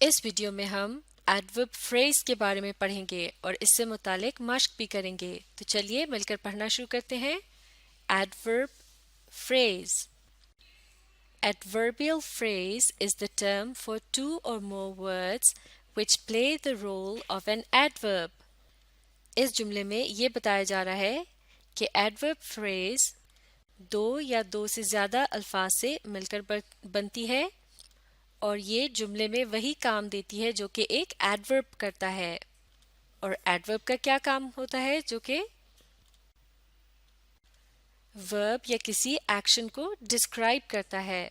इस वीडियो में हम एडवर्ब फ्रेज के बारे में पढ़ेंगे और इससे मुतालिक मश्क भी करेंगे। तो चलिए मिलकर पढ़ना शुरू करते हैं। Adverb phrase. Adverbial phrase is the term for two or more words which play the role of an adverb. इस जुमले में ये बताया जा रहा है कि एडवर्ब फ्रेज दो या दो से ज़्यादा अल्फाज से मिलकर बनती है और ये जुमले में वही काम देती है जो कि एक एडवर्ब करता है। और एडवर्ब का क्या काम होता है? जो कि वर्ब या किसी एक्शन को डिस्क्राइब करता है।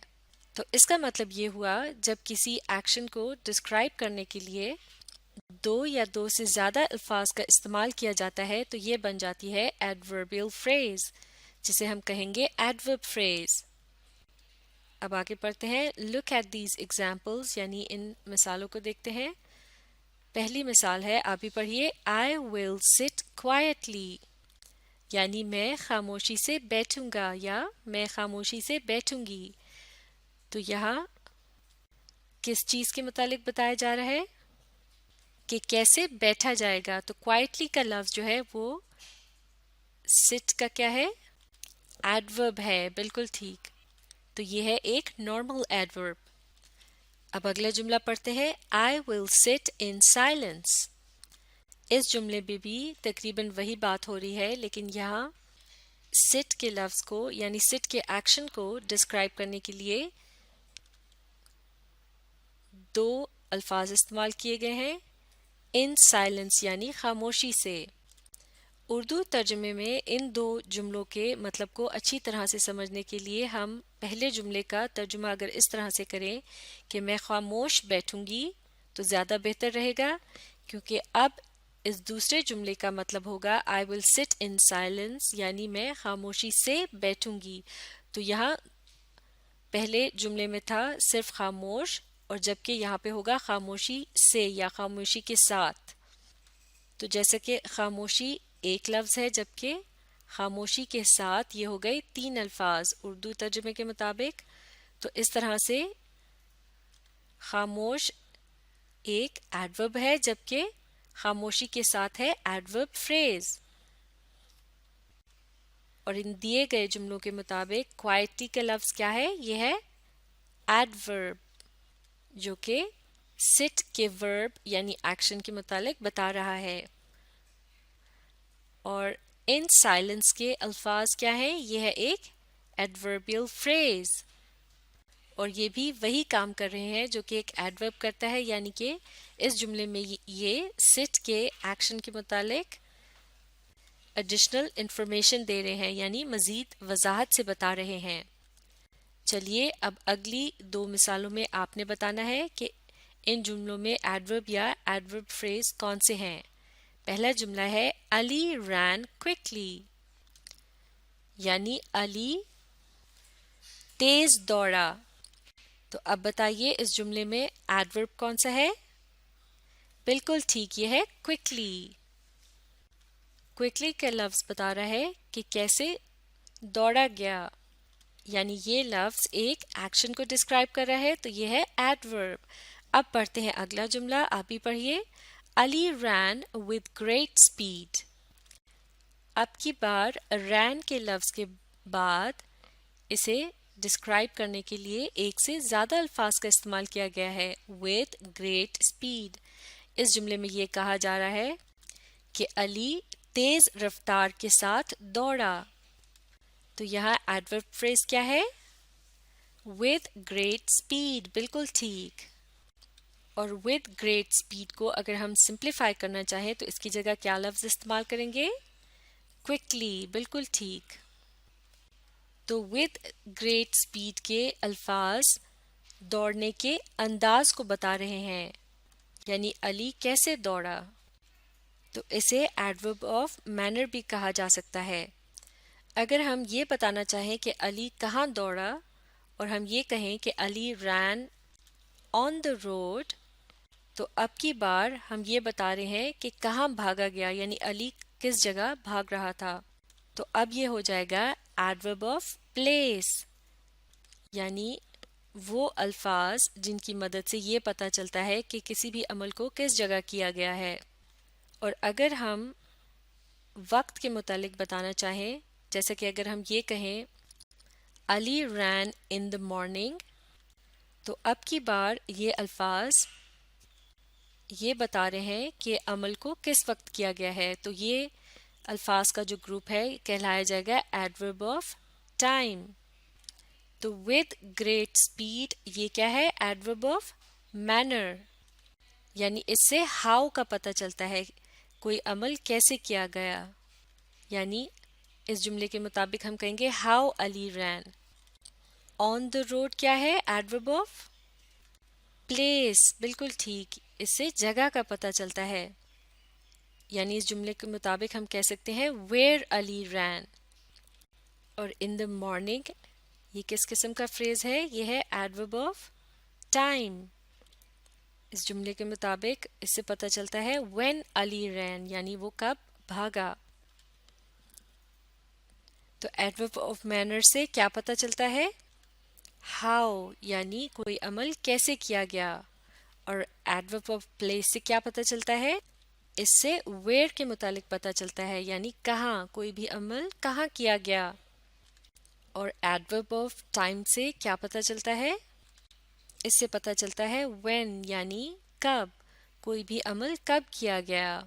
तो इसका मतलब ये हुआ, जब किसी एक्शन को डिस्क्राइब करने के लिए दो या दो से ज़्यादा अल्फाज का इस्तेमाल किया जाता है तो ये बन जाती है एडवर्बियल फ्रेज, जिसे हम कहेंगे एडवर्ब फ्रेज। अब आगे पढ़ते हैं। लुक एट दीज एग्जाम्पल्स, यानी इन मिसालों को देखते हैं। पहली मिसाल है, आप भी पढ़िए। आई विल सिट क्वाइटली, यानी मैं खामोशी से बैठूंगा या मैं खामोशी से बैठूंगी। तो यहाँ किस चीज़ के मुतालिक बताया जा रहा है कि कैसे बैठा जाएगा। तो क्वाइटली का लफ्ज़ जो है वो सिट का क्या है? एडवर्ब है। बिल्कुल ठीक। तो ये है एक नॉर्मल एडवर्ब। अब अगला जुमला पढ़ते हैं। I will sit in silence. इस जुमले में भी तकरीबन वही बात हो रही है, लेकिन यहाँ सिट के लफ्ज़ को यानी सिट के एक्शन को डिस्क्राइब करने के लिए दो अल्फाज इस्तेमाल किए गए हैं। इन साइलेंस यानी खामोशी से। उर्दू तर्जुमे में इन दो जुमलों के मतलब को अच्छी तरह से समझने के लिए हम पहले जुमले का तर्जुमा अगर इस तरह से करें कि मैं खामोश बैठूंगी तो ज़्यादा बेहतर रहेगा, क्योंकि अब इस दूसरे जुमले का मतलब होगा I will sit in silence, यानी मैं खामोशी से बैठूंगी। तो यहाँ पहले जुमले में था सिर्फ खामोश, और जबकि यहाँ पे होगा खामोशी से या खामोशी के साथ। तो जैसे कि खामोशी एक लफ्ज़ है, जबकि खामोशी के साथ ये हो गए तीन अल्फाज उर्दू तर्जुमे के मुताबिक। तो इस तरह से खामोश एक एडवर्ब है, जबकि खामोशी के साथ है एडवर्ब फ्रेज। और इन दिए गए जुमलों के मुताबिक क्वाइटली का लफ्ज़ क्या है? ये है एडवर्ब, जो कि सिट के वर्ब यानी एक्शन के मुतालिक बता रहा है। और इन साइलेंस के अल्फाज क्या है? ये है एक एडवर्बियल फ्रेज, और ये भी वही काम कर रहे हैं जो कि एक एडवर्ब करता है, यानी कि इस जुमले में ये सिट के एक्शन के मुतालिक एडिशनल इंफॉर्मेशन दे रहे हैं, यानी मजीद वजाहत से बता रहे हैं। चलिए अब अगली दो मिसालों में आपने बताना है कि इन जुमलों में एडवर्ब या एडवर्ब फ्रेज कौन से हैं। पहला जुमला है अली रैन क्विकली, यानी अली तेज दौड़ा। तो अब बताइए इस जुमले में एडवर्ब कौन सा है? बिल्कुल ठीक, ये है क्विकली। क्विकली का लफ्ज़ बता रहा है कि कैसे दौड़ा गया, यानी ये लफ्ज़ एक एक्शन को डिस्क्राइब कर रहा है, तो ये है एडवर्ब। अब पढ़ते हैं अगला जुमला, आप भी पढ़िए। Ali ran with great speed. अब की बार रैन के लफ्ज़ के बाद इसे डिस्क्राइब करने के लिए एक से ज़्यादा अल्फाज का इस्तेमाल किया गया है, विद ग्रेट स्पीड। इस जुमले में ये कहा जा रहा है कि अली तेज़ रफ्तार के साथ दौड़ा। तो यहाँ एडवर्ब फ्रेज क्या है? With great speed. बिल्कुल ठीक। और विद ग्रेट स्पीड को अगर हम सिंप्लीफाई करना चाहें तो इसकी जगह क्या लफ्ज़ इस्तेमाल करेंगे? क्विकली। बिल्कुल ठीक। तो विद ग्रेट स्पीड के अल्फाज दौड़ने के अंदाज को बता रहे हैं, यानी अली कैसे दौड़ा। तो इसे एडवर्ब ऑफ मैनर भी कहा जा सकता है। अगर हम ये बताना चाहें कि अली कहाँ दौड़ा और हम ये कहें कि अली रैन ऑन द रोड, तो अब की बार हम ये बता रहे हैं कि कहाँ भागा गया, यानी अली किस जगह भाग रहा था। तो अब ये हो जाएगा एडवर्ब ऑफ प्लेस, यानी وہ الفاظ جن کی مدد سے یہ پتہ چلتا ہے کہ کسی بھی عمل کو کس جگہ کیا گیا ہے. اور اگر ہم وقت کے متعلق بتانا چاہیں، جیسے کہ اگر ہم یہ کہیں علی رین ان دا مارننگ، تو اب کی بار یہ الفاظ یہ بتا رہے ہیں کہ عمل کو کس وقت کیا گیا ہے. تو یہ الفاظ کا جو گروپ ہے کہلایا جائے گا ایڈورب آف ٹائم. تو ود گریٹ اسپیڈ یہ کیا ہے؟ ایڈورب آف مینر، یعنی اس سے ہاؤ کا پتہ چلتا ہے کوئی عمل کیسے کیا گیا. یعنی اس جملے کے مطابق ہم کہیں گے how Ali rain. On the road کیا ہے؟ Adverb of place. بالکل ٹھیک، اس سے جگہ کا پتہ چلتا ہے. یعنی اس جملے کے مطابق ہم کہہ سکتے ہیں ویئر علی رین. اور ان دا مارننگ یہ کس قسم کا فریز ہے؟ یہ ہے ایڈورب آف ٹائم. اس جملے کے مطابق اس سے پتہ چلتا ہے when علی رین، یعنی وہ کب بھاگا. تو ایڈورب آف مینر سے کیا پتہ چلتا ہے؟ ہاؤ، یعنی کوئی عمل کیسے کیا گیا. اور ایڈورب آف پلیس سے کیا پتہ چلتا ہے؟ اس سے ویئر کے متعلق پتہ چلتا ہے، یعنی کہاں، کوئی بھی عمل کہاں کیا گیا. اور ایڈورب آف ٹائم سے کیا پتہ چلتا ہے؟ اس سے پتہ چلتا ہے when، یعنی کب، کوئی بھی عمل کب کیا گیا.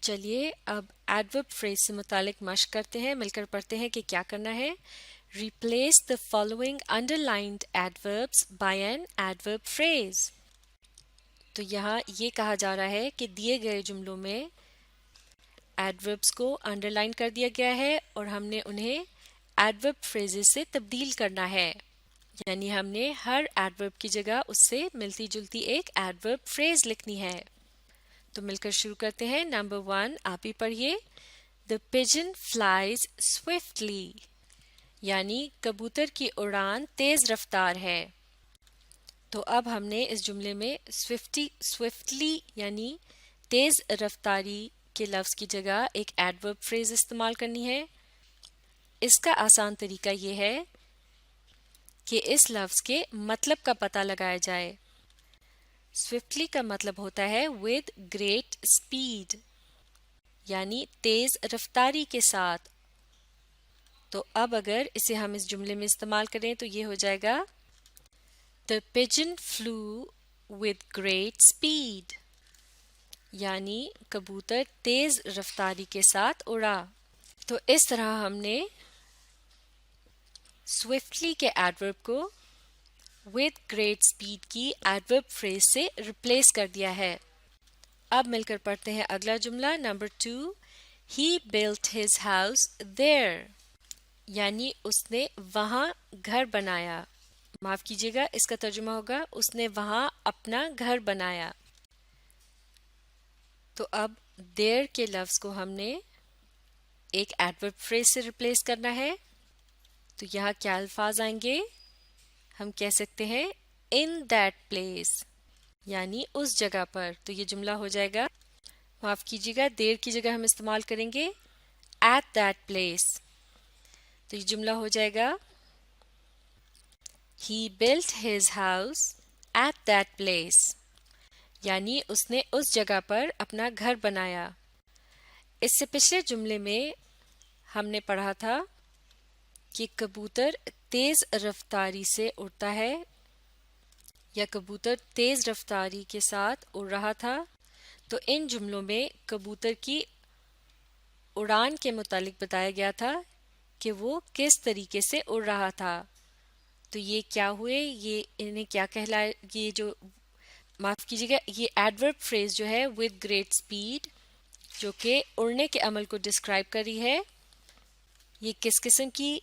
چلیے اب ایڈورب فریز سے متعلق مشق کرتے ہیں، مل کر پڑھتے ہیں کہ کیا کرنا ہے. Replace the following underlined adverbs by an adverb phrase. تو یہاں یہ کہا جا رہا ہے کہ دیے گئے جملوں میں ایڈوربس کو انڈر لائن کر دیا گیا ہے اور ہم نے انہیں ایڈورب فریزز سے تبدیل کرنا ہے. یعنی ہم نے ہر ایڈورب کی جگہ اس سے ملتی جلتی ایک ایڈورب فریز لکھنی ہے. تو مل کر شروع کرتے ہیں. نمبر 1 آپ ہی پڑھیے. The pigeon flies swiftly، یعنی کبوتر کی اڑان تیز رفتار ہے. تو اب ہم نے اس جملے میں swiftly یعنی تیز رفتاری کے لفظ کی جگہ ایک ایڈورب فریز استعمال کرنی ہے. اس کا آسان طریقہ یہ ہے کہ اس لفظ کے مطلب کا پتہ لگایا جائے. سوئفٹلی کا مطلب ہوتا ہے with great speed، یعنی تیز رفتاری کے ساتھ. تو اب اگر اسے ہم اس جملے میں استعمال کریں تو یہ ہو جائے گا The pigeon flew with great speed، یعنی کبوتر تیز رفتاری کے ساتھ اڑا. تو اس طرح ہم نے سوئفٹلی کے ایڈورب کو with great speed کی ایڈورب فریز سے ریپلیس کر دیا ہے. اب مل کر پڑھتے ہیں اگلا جملہ. Number 2 He built his house there، یعنی اس نے وہاں گھر بنایا. معاف کیجیے گا، اس کا ترجمہ ہوگا اس نے وہاں اپنا گھر بنایا. تو اب there کے لفظ کو ہم نے ایک ایڈورب فریز سے ریپلیس کرنا ہے. تو یہاں کیا الفاظ آئیں گے؟ ہم کہہ سکتے ہیں in that place، یعنی اس جگہ پر. تو یہ جملہ ہو جائے گا، معاف کیجیے گا، دیر کی جگہ ہم استعمال کریں گے at that place. تو یہ جملہ ہو جائے گا He built his house at that place، یعنی اس نے اس جگہ پر اپنا گھر بنایا. اس سے پچھلے جملے میں ہم نے پڑھا تھا کہ کبوتر تیز رفتاری سے اڑتا ہے یا کبوتر تیز رفتاری کے ساتھ اڑ رہا تھا. تو ان جملوں میں کبوتر کی اڑان کے متعلق بتایا گیا تھا کہ وہ کس طریقے سے اڑ رہا تھا. تو یہ کیا ہوئے، یہ انہیں کیا کہلائے، یہ جو معاف کیجیے گا یہ ایڈورب فریز جو ہے with great speed جو کہ اڑنے کے عمل کو ڈسکرائب کر رہی ہے، یہ کس قسم کی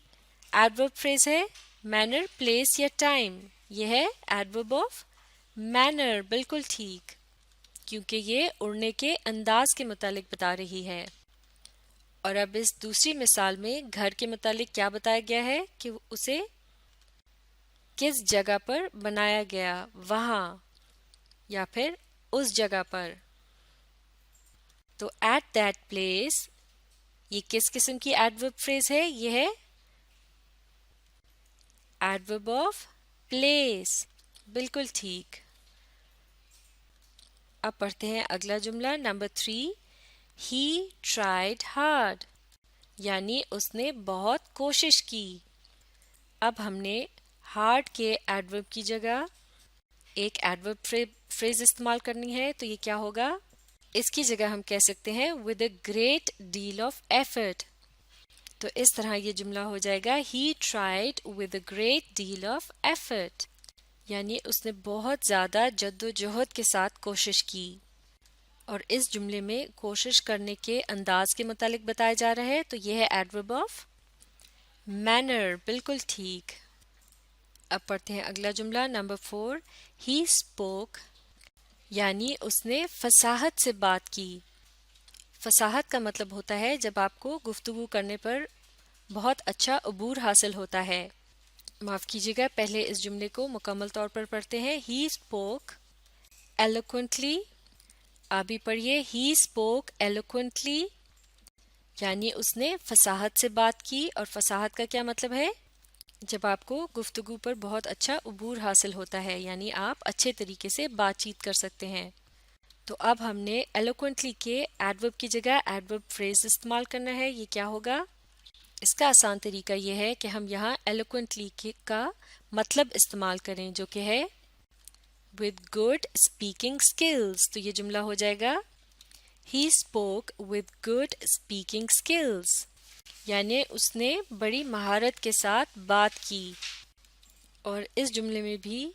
ایڈورب فریز ہے؟ مینر، پلیس یا ٹائم؟ یہ ہے ایڈورب آف مینر. بالکل ٹھیک، کیونکہ یہ اڑنے کے انداز کے متعلق بتا رہی ہے. اور اب اس دوسری مثال میں گھر کے متعلق کیا بتایا گیا ہے کہ اسے کس جگہ پر بنایا گیا، وہاں یا پھر اس جگہ پر. تو ایٹ دیٹ پلیس یہ کس قسم کی ایڈورب فریز ہے؟ یہ ہے ایڈورب آف प्लेस, बिल्कुल ठीक। अब पढ़ते हैं अगला जुमला नंबर 3। ही ट्राइड हार्ड, यानी उसने बहुत कोशिश की। अब हमने हार्ड के एडवर्ब की जगह एक एडवर्ब फ्रेज इस्तेमाल करनी है, तो ये क्या होगा? इसकी जगह हम कह सकते हैं with a great deal of effort. तो इस तरह ये जुमला हो जाएगा he tried with a great deal of effort, यानी उसने बहुत ज़्यादा जद्दोजहद के साथ कोशिश की। और इस जुमले में कोशिश करने के अंदाज के मुतालिक बताया जा रहा है, तो यह है एडवर्ब ऑफ मैनर, बिल्कुल ठीक। अब पढ़ते हैं अगला जुमला नंबर 4। ही स्पोक, यानी उसने फसाहत से बात की। फसाहत का मतलब होता है जब आपको गुफ्तगू करने पर बहुत अच्छा अबूर हासिल होता है। माफ़ कीजिएगा, पहले इस जुमले को मुकम्मल तौर पर पढ़ते हैं। ही स्पोक एलोक्वेंटली, आप भी पढ़िए। ही स्पोक एलोक्वेंटली, यानी उसने फसाहत से बात की। और फसाहत का क्या मतलब है? जब आपको गुफ्तगू पर बहुत अच्छा अबूर हासिल होता है, यानी आप अच्छे तरीके से बातचीत कर सकते हैं। तो अब हमने एलोक्वेंटली के एडवर्ब की जगह एडवर्ब फ्रेज इस्तेमाल करना है। ये क्या होगा? इसका आसान तरीका यह है कि हम यहाँ एलोक्वेंटली का मतलब इस्तेमाल करें, जो कि है विद गुड स्पीकिंग स्किल्स। तो ये जुमला हो जाएगा he spoke with good speaking skills, यानी उसने बड़ी महारत के साथ बात की। और इस जुमले में भी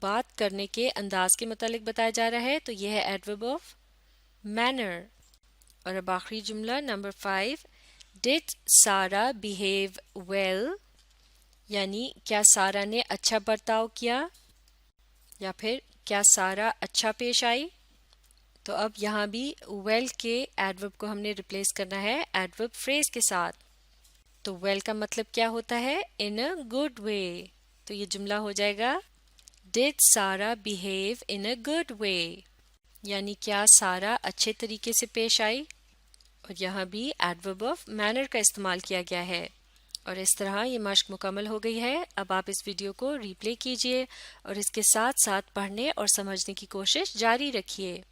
बात करने के अंदाज के मुतालिक बताया जा रहा है, तो यह है एडवर्ब ऑफ मैनर। और अब आखिरी जुमला नंबर 5। डिड सारा बिहेव वेल, यानी क्या सारा ने अच्छा बर्ताव किया, या फिर क्या सारा अच्छा पेश आई। तो अब यहाँ भी वेल के एडवर्ब को हमने रिप्लेस करना है एडवर्ब फ्रेज के साथ। तो वेल का मतलब क्या होता है? इन अ गुड वे। तो ये जुमला हो जाएगा डिड सारा behave in a good way, यानी क्या सारा अच्छे तरीके से पेश आई। और यहाँ भी एडवर्ब ऑफ मैनर का इस्तेमाल किया गया है। और इस तरह ये मश्क मुकम्मल हो गई है। अब आप इस वीडियो को रीप्ले कीजिए और इसके साथ साथ पढ़ने और समझने की कोशिश जारी रखिए।